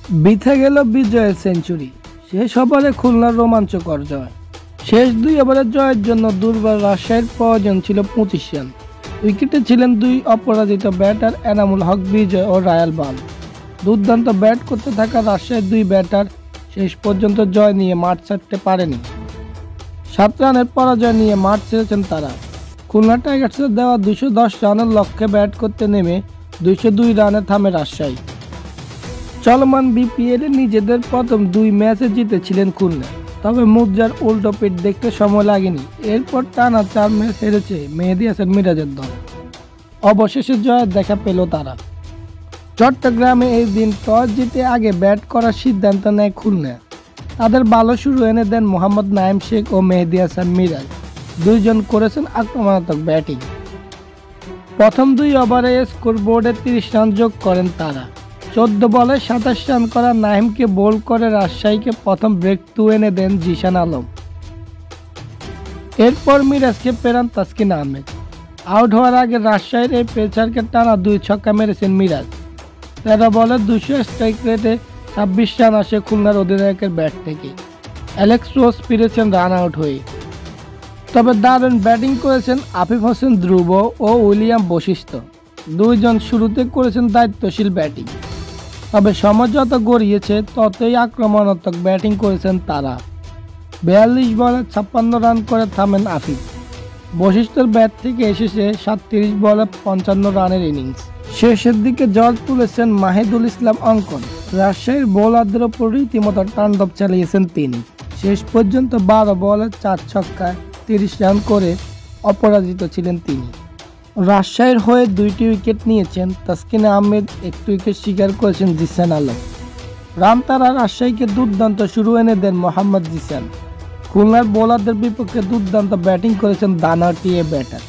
বিথে গেল বিজয়ের সেঞ্চুরি। শেষ ওভারে খুলনার রোমাঞ্চকর জয়। শেষ 2 ওভারের জয়ের জন্য দুর্বার রাজশাহীর প্রয়োজন ছিল 25 রান। উইকেটে ছিলেন 2 অপরাজিত ব্যাটার এনামুল হক বিজয় ও রায়াল বান। দুর্দান্ত ব্যাট করতে থাকা রাজশাহীর 2 ব্যাটার শেষ পর্যন্ত জয় নিয়ে মাঠ ছাড়তে পারেনি। 7 রানের পরাজয় নিয়ে মাঠ ছেড়েছেন তারা। খুলনা টাইগার্সের দেওয়া 210 রানের লক্ষ্যে ব্যাট করতে নেমে 202 রানে থামে রাজশাহী। চলমান বিপিএলে নিজেদের প্রথম 2 ম্যাচে জিতেছিলেন খুলনা, তবে মুদ্রার উল্টো পিঠ দেখতে সময় লাগেনি। এরপর টানা 4 ম্যাচ হেরেছে মেহেদী হাসান মিরাজের দল। অবশেষে জয়ের দেখা পেল তারা। চট্টগ্রামে এই দিন টস জিতে আগে ব্যাট করার সিদ্ধান্ত নেয় খুলনা। তাদের ভালো শুরু এনে দেন মোহাম্মদ নাঈম শেখ ও মেহেদী হাসান মিরাজ। দুইজন করেছেন আক্রমণাত্মক ব্যাটিং। প্রথম 2 ওভারে স্কোরবোর্ডে 30 রান যোগ করেন তারা। 14 বলে 27 রান করা নাঈমকে বোল্ড করে রাজশাহীকে প্রথম ব্রেক থ্রু এনে দেন জিশান আলম। এরপর মিরাজকে পেরান তাসকিন আহমেদ। আউট হওয়ার আগে রাজশাহীর এই পেসারকে টানা 2 ছক্কা মেরেছেন মিরাজ। 13 বলে 200 স্ট্রাইক রেটে 26 রান আসে খুলনার অধিনায়কের ব্যাট থেকে। অ্যালেক্স রোজ ফিরেছেন রান আউট হয়ে। তবে দারুণ ব্যাটিং করেছেন আফিফ হোসেন ধ্রুব ও উইলিয়াম বশিষ্ঠ। দুইজন শুরুতে করেছেন দায়িত্বশীল ব্যাটিং, তবে সময় যত গড়িয়েছে ততই আক্রমণাত্মক ব্যাটিং করেছেন তারা। 42 বলে 56 রান করে থামেন আফিফ। বশিষ্ঠের ব্যাট থেকে এসেছে 37 বলে 55 রানের ইনিংস। শেষের দিকে জল তুলেছেন মাহিদুল ইসলাম অঙ্কন। রাজশাহীর বোলারদের ওপর রীতিমতো তাণ্ডব চালিয়েছেন তিনি। শেষ পর্যন্ত 12 বলে 4 ছক্কায় 30 রান করে অপরাজিত ছিলেন তিনি। রাজশাহীর হয়ে 2টি উইকেট নিয়েছেন তাসকিন আহমেদ, 1টি উইকেট শিকার করেছেন জিসান আলম। রান তারা রাজশাহীকে দুর্দান্ত শুরু এনে দেন মোহাম্মদ জিসান। খুলনার বোলারদের বিপক্ষে দুর্দান্ত ব্যাটিং করেছেন ডানহাতি এ ব্যাটার।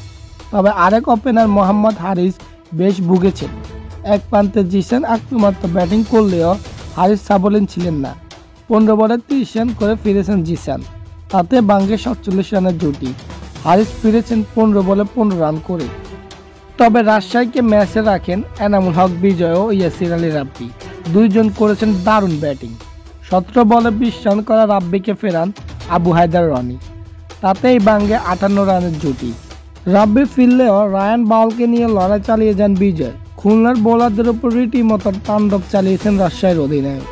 তবে আরেক ওপেনার মোহাম্মদ হারিস বেশ ভুগেছেন। এক প্রান্তে জিসান আক্রমণাত্মক ব্যাটিং করলেও হারিস সাবলীন ছিলেন না। 15 বলে 30 রান করে ফিরেছেন জিসান, তাতে ভাঙে 47 রানের জুটি। হারিস ফিরেছেন 15 বলে 15 রান করে। তবে রাজশাহীকে ম্যাচে রাখেন এনামুল হক বিজয় ও ইয়াসির আলী রাব্বি। দুইজন করেছেন দারুণ ব্যাটিং। 17 বলে 20 রান করা রাব্বিকে ফেরান আবু হায়দার রনি, তাতেই ভাঙে 58 রানের জুটি। রাব্বি ফিরলেও রায়ান বাউলকে নিয়ে লড়াই চালিয়ে যান বিজয়। খুলনার বোলারদের উপর রীতিমতো তাণ্ডব চালিয়েছেন রাজশাহীর অধিনায়ক।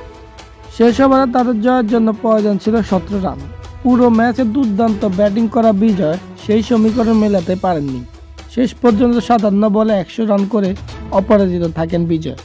শেষ ওভারে তাদের জয়ের জন্য প্রয়োজন ছিল 17 রান। পুরো ম্যাচে দুর্দান্ত ব্যাটিং করা বিজয় সেই সমীকরণ মেলাতে পারেননি। শেষ পর্যন্ত 57 বলে 100 রান করে অপরাজিত থাকেন বিজয়।